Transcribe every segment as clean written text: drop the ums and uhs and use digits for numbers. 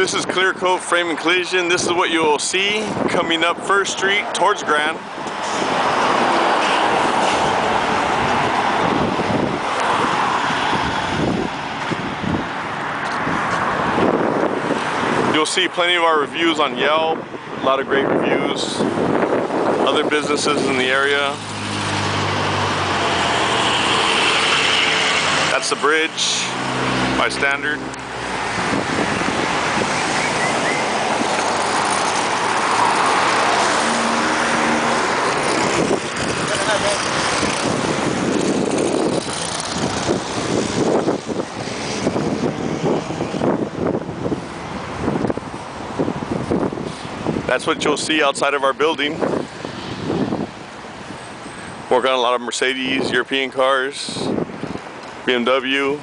This is Clear Coat Frame and Collision. This is what you'll see coming up First Street towards Grand. You'll see plenty of our reviews on Yelp, a lot of great reviews, other businesses in the area. That's the bridge by standard. That's what you'll see outside of our building. Work on a lot of Mercedes, European cars, BMW.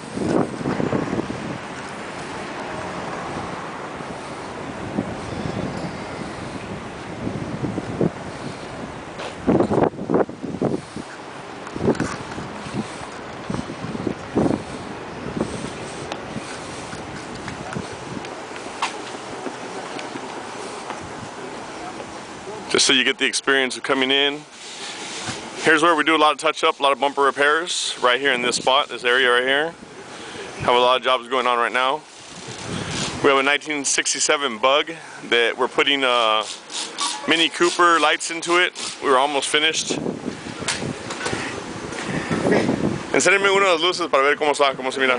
Just so you get the experience of coming in. Here's where we do a lot of touch-up, a lot of bumper repairs, right here in this spot, this area right here. Have a lot of jobs going on right now. We have a 1967 Bug that we're putting Mini Cooper lights into it. We were almost finished. Enséñame uno de las luces para ver cómo está, cómo se mira.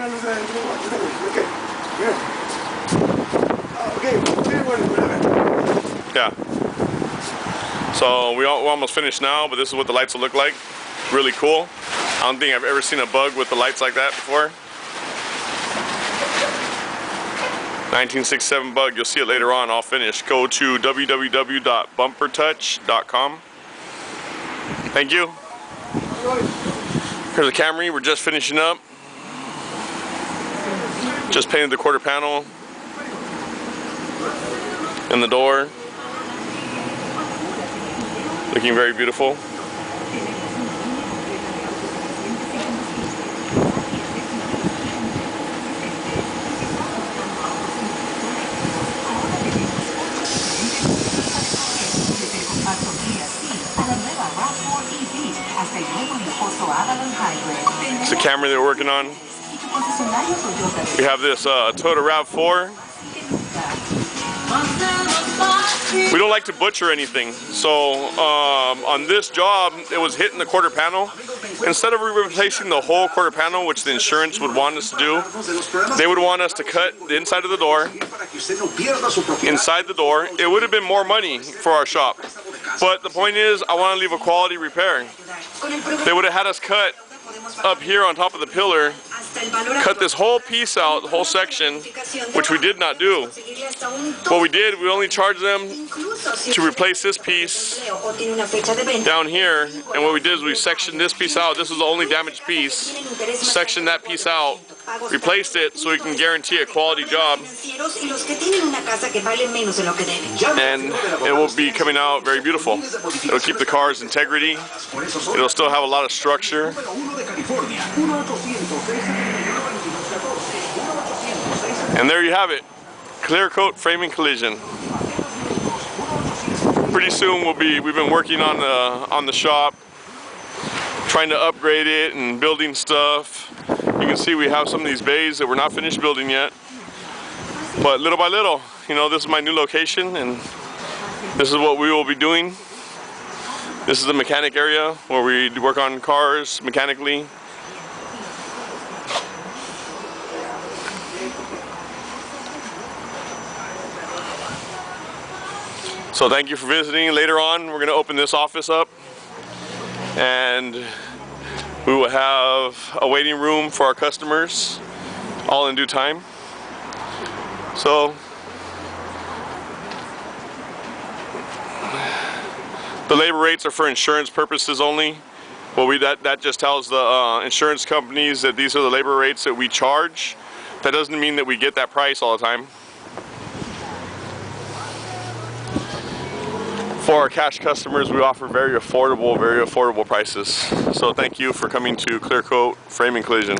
Yeah. So we're almost finished now, but this is what the lights will look like. Really cool. I don't think I've ever seen a Bug with the lights like that before. 1967 Bug, you'll see it later on, all finished. Go to www.bumpertouch.com. Thank you. Here's the Camry, we're just finishing up. Just painted the quarter panel and the door. Looking very beautiful. It's a Camry that we're working on. We have this Toyota RAV4. We don't like to butcher anything, so on this job it was hitting the quarter panel. Instead of replacing the whole quarter panel, which the insurance would want us to do, they would want us to cut the inside of the door. Inside the door, it would have been more money for our shop. But the point is, I want to leave a quality repair. They would have had us cut up here on top of the pillar, cut this whole piece out, the whole section, which we did not do. What we did, we only charged them to replace this piece down here, and what we did is we sectioned this piece out. This is the only damaged piece. Sectioned that piece out, replaced it so we can guarantee a quality job. And it will be coming out very beautiful. It'll keep the car's integrity. It'll still have a lot of structure. And there you have it. Clear Coat Frame and Collision. Pretty soon we've been working on the shop, trying to upgrade it and building stuff. You can see we have some of these bays that we're not finished building yet. But little by little, you know, this is my new location and this is what we will be doing. This is the mechanic area where we work on cars mechanically. So thank you for visiting. Later on, we're going to open this office up and we will have a waiting room for our customers, all in due time. So the labor rates are for insurance purposes only. Well, that just tells the insurance companies that these are the labor rates that we charge. That doesn't mean that we get that price all the time. For our cash customers, we offer very affordable prices. So thank you for coming to Clear Coat Frame and Collision.